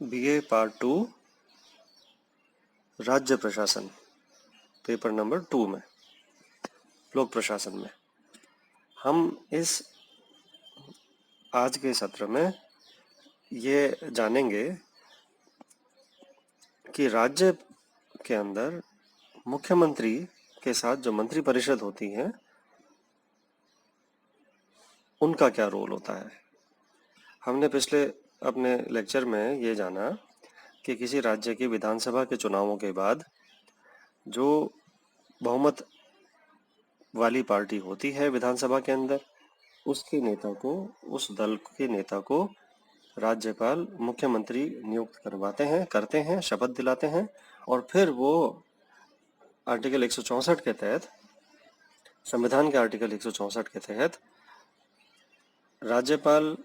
BA part 2 राज्य प्रशासन paper number 2 में लोक प्रशासन में हम इस आज के सत्र में ये जानेंगे कि राज्य के अंदर मुख्यमंत्री के साथ जो मंत्री परिषद होती है उनका क्या रोल होता है। हमने पिछले अपने लेक्चर में ये जाना कि किसी राज्य की विधानसभा के चुनावों के बाद जो बहुमत वाली पार्टी होती है विधानसभा के अंदर, उसके नेता को, उस दल के नेता को राज्यपाल मुख्यमंत्री नियुक्त करवाते हैं, करते हैं, शपथ दिलाते हैं और फिर वो आर्टिकल 164 के तहत, संविधान के आर्टिकल 164 के तहत राज्यपाल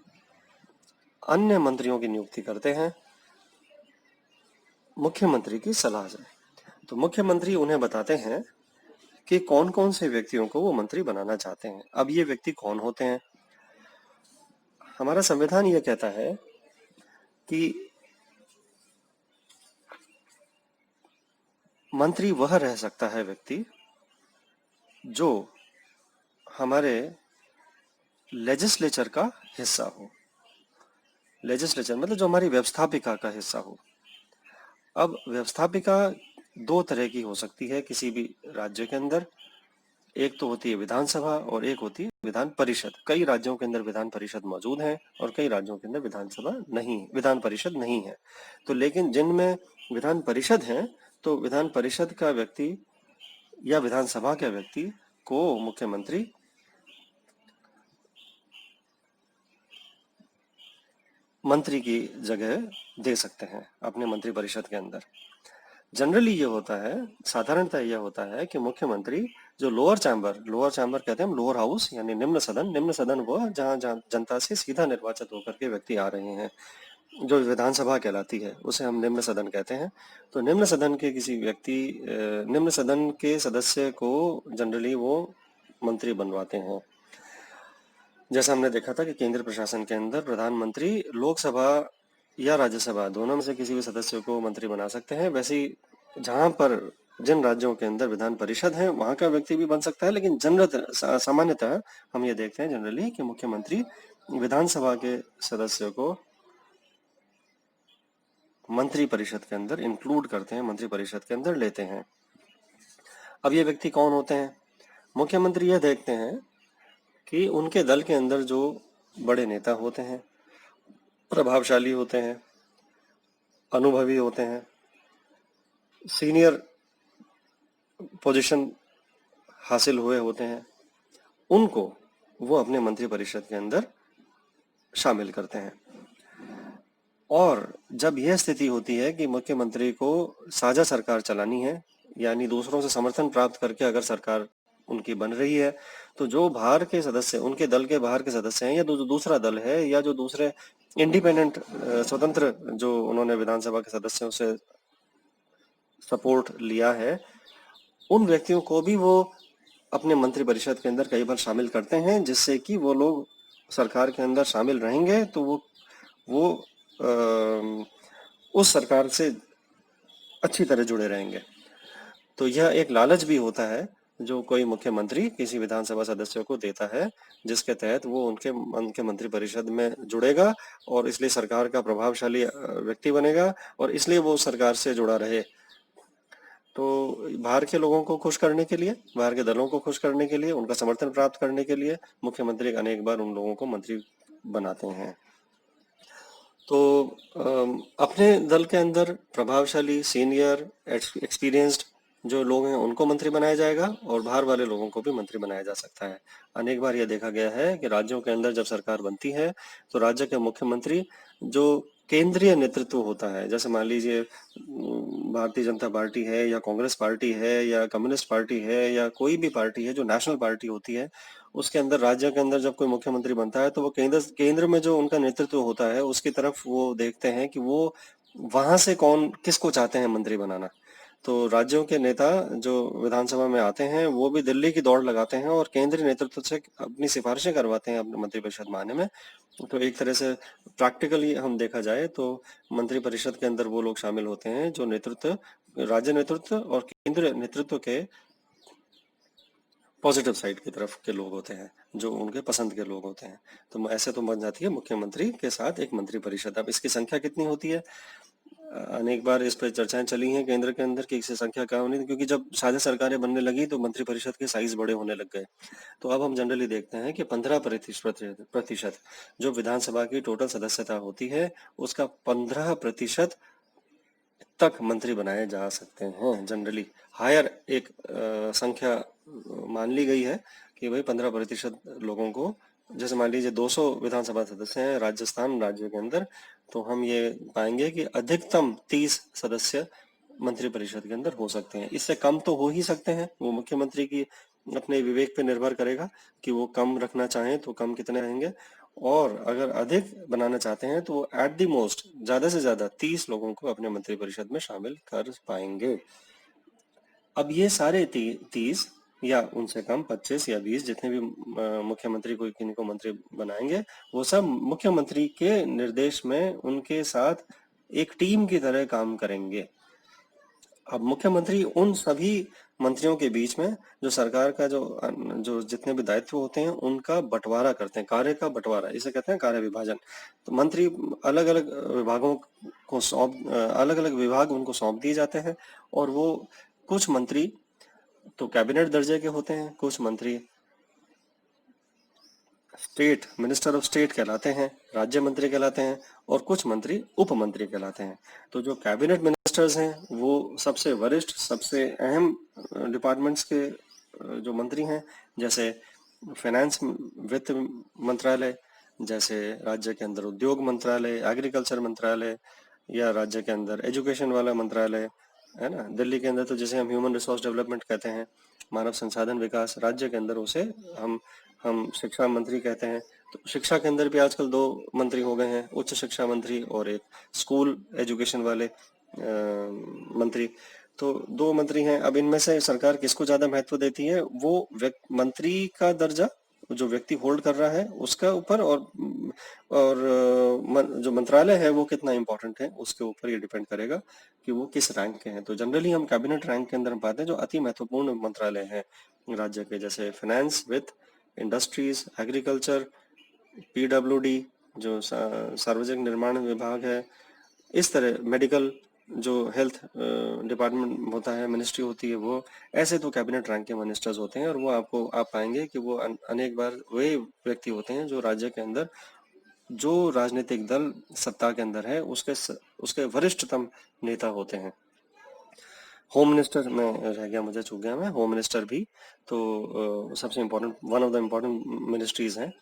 अन्य मंत्रियों की नियुक्ति करते हैं मुख्यमंत्री की सलाह से। तो मुख्यमंत्री उन्हें बताते हैं कि कौन कौन से व्यक्तियों को वो मंत्री बनाना चाहते हैं। अब ये व्यक्ति कौन होते हैं? हमारा संविधान ये कहता है कि मंत्री वह रह सकता है व्यक्ति जो हमारे लेजिस्लेचर का हिस्सा हो। लेजिस्लेचर मतलब जो हमारी व्यवस्थापिका का हिस्सा हो। अब व्यवस्थापिका दो तरह की हो सकती है किसी भी राज्य के अंदर। एक तो होती है विधानसभा और एक होती है विधान परिषद। कई राज्यों के अंदर विधान परिषद मौजूद है और कई राज्यों के अंदर विधान परिषद नहीं है। तो लेकिन जिनमें विधान परिषद है तो विधान परिषद का व्यक्ति या विधानसभा के व्यक्ति को मुख्यमंत्री मंत्री की जगह दे सकते हैं अपने मंत्री परिषद के अंदर। जनरली ये होता है, साधारणतः यह होता है कि मुख्यमंत्री जो लोअर चैम्बर कहते हैं हम, लोअर हाउस यानी निम्न सदन वो जहाँ जनता से सीधा निर्वाचित होकर के व्यक्ति आ रहे हैं, जो विधानसभा कहलाती है उसे हम निम्न सदन कहते हैं। तो निम्न सदन के किसी व्यक्ति, निम्न सदन के सदस्य को जनरली वो मंत्री बनवाते हैं। जैसा हमने देखा था कि केंद्रीय प्रशासन के अंदर प्रधानमंत्री लोकसभा या राज्यसभा दोनों में से किसी भी सदस्य को मंत्री बना सकते हैं। वैसे ही जहां पर जिन राज्यों के अंदर विधान परिषद है वहां का व्यक्ति भी बन सकता है, लेकिन सामान्यतः हम ये देखते हैं जनरली कि मुख्यमंत्री विधानसभा के सदस्य को मंत्री परिषद के अंदर इंक्लूड करते हैं, मंत्री परिषद के अंदर लेते हैं। अब ये व्यक्ति कौन होते हैं? मुख्यमंत्री यह देखते हैं कि उनके दल के अंदर जो बड़े नेता होते हैं, प्रभावशाली होते हैं, अनुभवी होते हैं, सीनियर पोजीशन हासिल हुए होते हैं, उनको वो अपने मंत्री परिषद के अंदर शामिल करते हैं। और जब यह स्थिति होती है कि मुख्यमंत्री को साझा सरकार चलानी है, यानी दूसरों से समर्थन प्राप्त करके अगर सरकार उनकी बन रही है, तो जो बाहर के सदस्य, उनके दल के बाहर के सदस्य हैं या जो दूसरा दल है या जो दूसरे इंडिपेंडेंट स्वतंत्र जो उन्होंने विधानसभा के सदस्यों से सपोर्ट लिया है, उन व्यक्तियों को भी वो अपने मंत्री परिषद के अंदर कई बार शामिल करते हैं, जिससे कि वो लोग सरकार के अंदर शामिल रहेंगे तो वो उस सरकार से अच्छी तरह जुड़े रहेंगे। तो यह एक लालच भी होता है जो कोई मुख्यमंत्री किसी विधानसभा सदस्य को देता है, जिसके तहत वो उनके मंत्री परिषद में जुड़ेगा और इसलिए सरकार का प्रभावशाली व्यक्ति बनेगा और इसलिए वो सरकार से जुड़ा रहे। तो बाहर के लोगों को खुश करने के लिए, बाहर के दलों को खुश करने के लिए, उनका समर्थन प्राप्त करने के लिए मुख्यमंत्री अनेक बार उन लोगों को मंत्री बनाते हैं। तो अपने दल के अंदर प्रभावशाली, सीनियर, एक्सपीरियंस्ड जो लोग हैं उनको मंत्री बनाया जाएगा और बाहर वाले लोगों को भी मंत्री बनाया जा सकता है। अनेक बार यह देखा गया है कि राज्यों के अंदर जब सरकार बनती है तो राज्य के मुख्यमंत्री जो केंद्रीय नेतृत्व होता है, जैसे मान लीजिए भारतीय जनता पार्टी है या कांग्रेस पार्टी है या कम्युनिस्ट पार्टी है या कोई भी पार्टी है जो नेशनल पार्टी होती है, उसके अंदर राज्य के अंदर जब कोई मुख्यमंत्री बनता है तो वो केंद्र में जो उनका नेतृत्व होता है उसकी तरफ वो देखते हैं कि वो वहां से कौन किसको चाहते हैं मंत्री बनाना। तो राज्यों के नेता जो विधानसभा में आते हैं वो भी दिल्ली की दौड़ लगाते हैं और केंद्रीय नेतृत्व से अपनी सिफारिशें करवाते हैं अपने मंत्रिपरिषद में आने में। तो एक तरह से प्रैक्टिकली हम देखा जाए तो मंत्रिपरिषद के अंदर वो लोग शामिल होते हैं जो नेतृत्व, राज्य नेतृत्व और केंद्रीय नेतृत्व के पॉजिटिव साइड की तरफ के लोग होते हैं, जो उनके पसंद के लोग होते हैं। तो ऐसे तो बन जाती है मुख्यमंत्री के साथ एक मंत्रिपरिषद। अब इसकी संख्या कितनी होती है, अनेक बार इस पर चर्चाएं चली हैं केंद्र के अंदर कि इसकी संख्या क्या होनी थी, क्योंकि जब साझा सरकारें बनने लगी तो मंत्रिपरिषद के साइज बड़े होने लग गए। तो अब हम जनरली देखते हैं कि 15% जो विधानसभा की टोटल सदस्यता होती है उसका 15% तक मंत्री बनाए जा सकते हैं। जनरली हायर एक संख्या मान ली गई है कि भाई 15% लोगों को, जैसे मान लीजिए 200 विधानसभा सदस्य हैं राजस्थान राज्य के अंदर, तो हम ये पाएंगे कि अधिकतम 30 सदस्य मंत्रिपरिषद के अंदर हो सकते हैं। इससे कम तो हो ही सकते हैं, वो मुख्यमंत्री की अपने विवेक पे निर्भर करेगा कि वो कम रखना चाहें तो कम कितने रहेंगे, और अगर अधिक बनाना चाहते हैं तो वो एट द मोस्ट ज्यादा से ज्यादा 30 लोगों को अपने मंत्रिपरिषद में शामिल कर पाएंगे। अब ये सारे 30 या उनसे कम 25 या 20 जितने भी मुख्यमंत्री को किनको मंत्री बनाएंगे, वो सब मुख्यमंत्री के निर्देश में उनके साथ एक टीम की तरह काम करेंगे। अब मुख्यमंत्री उन सभी मंत्रियों के बीच में जो सरकार का जो जितने भी दायित्व होते हैं उनका बंटवारा करते हैं, कार्य का बंटवारा, इसे कहते हैं कार्य विभाजन। तो मंत्री अलग अलग विभागों को अलग अलग विभाग उनको सौंप दिए जाते हैं, और वो कुछ मंत्री तो कैबिनेट दर्जे के होते हैं, कुछ मंत्री स्टेट मिनिस्टर ऑफ स्टेट कहलाते हैं, राज्य मंत्री कहलाते हैं, और कुछ मंत्री उप मंत्री कहलाते हैं। तो जो कैबिनेट मिनिस्टर्स हैं वो सबसे वरिष्ठ सबसे अहम डिपार्टमेंट्स के जो मंत्री हैं, जैसे फाइनेंस वित्त मंत्रालय, जैसे राज्य के अंदर उद्योग मंत्रालय, एग्रीकल्चर मंत्रालय, या राज्य के अंदर एजुकेशन वाला मंत्रालय है ना। दिल्ली के अंदर तो जैसे हम ह्यूमन रिसोर्स डेवलपमेंट कहते हैं, मानव संसाधन विकास, राज्य के अंदर उसे हम शिक्षा मंत्री कहते हैं। तो शिक्षा के अंदर भी आजकल 2 मंत्री हो गए हैं, उच्च शिक्षा मंत्री और एक स्कूल एजुकेशन वाले मंत्री। तो 2 मंत्री हैं। अब इनमें से सरकार किसको ज्यादा महत्व देती है, वो मंत्री का दर्जा जो व्यक्ति होल्ड कर रहा है उसका ऊपर, और जो मंत्रालय है वो कितना इंपॉर्टेंट है उसके ऊपर ये डिपेंड करेगा कि वो किस रैंक के हैं। तो जनरली हम कैबिनेट रैंक के अंदर हम पाते हैं जो अति महत्वपूर्ण मंत्रालय हैं राज्य के, जैसे फाइनेंस, वित्त, इंडस्ट्रीज, एग्रीकल्चर, पीडब्ल्यूडी जो सार्वजनिक निर्माण विभाग है, इस तरह मेडिकल जो हेल्थ डिपार्टमेंट होता है, मिनिस्ट्री होती है, वो ऐसे तो कैबिनेट रैंक के मिनिस्टर्स होते हैं। और वो आप पाएंगे कि वो अनेक बार वे व्यक्ति होते हैं जो राज्य के अंदर जो राजनीतिक दल सत्ता के अंदर है उसके वरिष्ठतम नेता होते हैं। होम मिनिस्टर में रह गया, मुझे चूक गया मैं, होम मिनिस्टर भी तो सबसे important one of the important ministries हैं।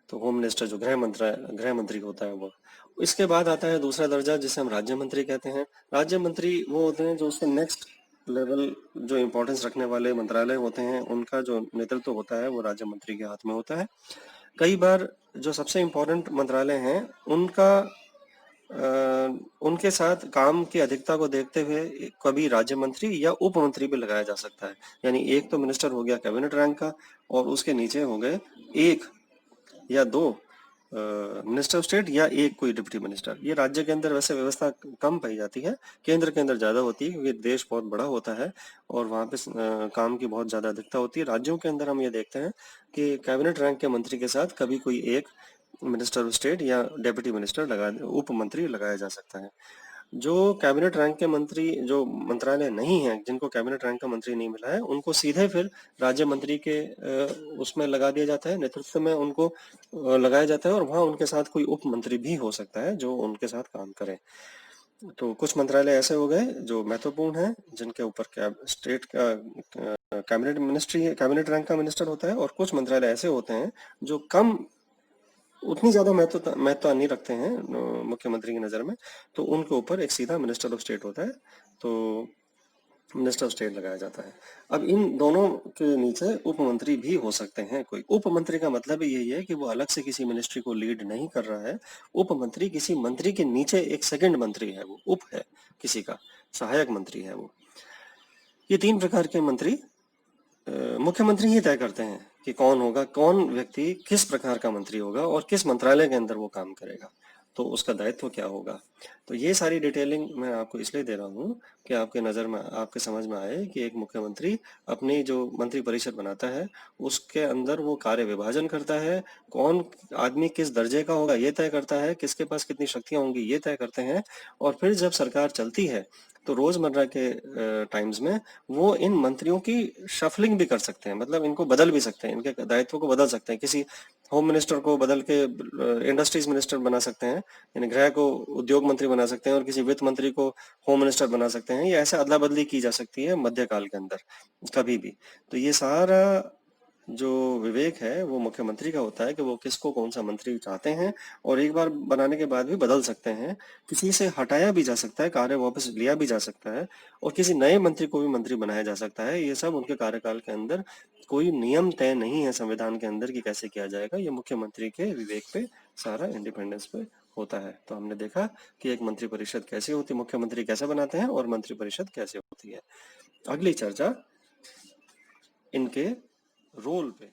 तो होम मिनिस्टर जो गृह मंत्री होता है वो। इसके बाद आता है दूसरा दर्जा जिसे हम राज्य मंत्री कहते हैं। राज्य मंत्री वो होते हैं जो उसके नेक्स्ट लेवल जो इम्पोर्टेंस रखने वाले मंत्रालय होते हैं उनका जो नेतृत्व होता है वो राज्य मंत्री के हाथ में होता है। कई बार जो सबसे इम्पोर्टेंट मंत्रालय हैं उनका उनके साथ काम की अधिकता को देखते हुए कभी राज्य मंत्री या उप मंत्री भी लगाया जा सकता है। यानी एक तो मिनिस्टर हो गया कैबिनेट रैंक का, और उसके नीचे हो गए 1 या 2 मिनिस्टर ऑफ स्टेट या एक कोई डिप्टी मिनिस्टर। ये राज्य के अंदर वैसे व्यवस्था कम पाई जाती है, केंद्र के अंदर ज्यादा होती है क्योंकि देश बहुत बड़ा होता है और वहाँ पे काम की बहुत ज्यादा अधिकता होती है। राज्यों के अंदर हम ये देखते हैं कि कैबिनेट रैंक के मंत्री के साथ कभी कोई एक मिनिस्टर ऑफ स्टेट या डेप्यूटी मिनिस्टर उप मंत्री लगाया जा सकता है। जो कैबिनेट रैंक के मंत्री जो मंत्रालय नहीं है, जिनको कैबिनेट रैंक का मंत्री नहीं मिला है, उनको सीधे फिर राज्य मंत्री के उसमें लगा दिया जाता है, नेतृत्व में उनको लगाया जाता है, और वहाँ उनके साथ कोई उप मंत्री भी हो सकता है जो उनके साथ काम करे। तो कुछ मंत्रालय ऐसे हो गए जो महत्वपूर्ण हैं जिनके ऊपर स्टेट का कैबिनेट रैंक का मिनिस्टर होता है, और कुछ मंत्रालय ऐसे होते हैं जो कम उतनी ज्यादा महत्व नहीं रखते हैं मुख्यमंत्री की नजर में, तो उनके ऊपर एक सीधा मिनिस्टर ऑफ स्टेट होता है, तो मिनिस्टर ऑफ स्टेट लगाया जाता है। अब इन दोनों के नीचे उप मंत्री भी हो सकते हैं। कोई उप मंत्री का मतलब यही है कि वो अलग से किसी मिनिस्ट्री को लीड नहीं कर रहा है। उप मंत्री किसी मंत्री के नीचे एक सेकंड मंत्री है, वो उप है, किसी का सहायक मंत्री है वो। ये 3 प्रकार के मंत्री मुख्यमंत्री ही तय करते हैं कि कौन होगा, कौन व्यक्ति किस प्रकार का मंत्री होगा और किस मंत्रालय के अंदर वो काम करेगा, तो उसका दायित्व क्या होगा। तो ये सारी डिटेलिंग मैं आपको इसलिए दे रहा हूँ कि आपके नज़र में, आपके समझ में आए कि एक मुख्यमंत्री अपनी जो मंत्री परिषद बनाता है उसके अंदर वो कार्य विभाजन करता है, कौन आदमी किस दर्जे का होगा ये तय करता है, किसके पास कितनी शक्तियां होंगी ये तय करते हैं। और फिर जब सरकार चलती है तो रोजमर्रा के टाइम्स में वो इन मंत्रियों की शफलिंग भी कर सकते हैं, मतलब इनको बदल भी सकते हैं, इनके दायित्व को बदल सकते हैं। किसी होम मिनिस्टर को बदल के इंडस्ट्रीज मिनिस्टर बना सकते हैं, यानी गृह को उद्योग मंत्री बना सकते हैं, और किसी वित्त मंत्री को होम मिनिस्टर बना सकते हैं। ये ऐसे अदला बदली की जा सकती है मध्यकाल के अंदर कभी भी। तो ये सारा जो विवेक है वो मुख्यमंत्री का होता है कि वो किसको कौन सा मंत्री चाहते हैं, और एक बार बनाने के बाद भी बदल सकते हैं, किसी से हटाया भी जा सकता है, कार्य वापस लिया भी जा सकता है, और किसी नए मंत्री को भी मंत्री बनाया जा सकता है। ये सब उनके कार्यकाल के अंदर, कोई नियम तय नहीं है संविधान के अंदर कि कैसे किया जाएगा। ये मुख्यमंत्री के विवेक पे, सारा इंडिपेंडेंस पे होता है। तो हमने देखा कि एक मंत्री परिषद कैसे होती, मुख्यमंत्री कैसे बनाते हैं और मंत्री परिषद कैसे होती है। अगली चर्चा इनके रोल पे।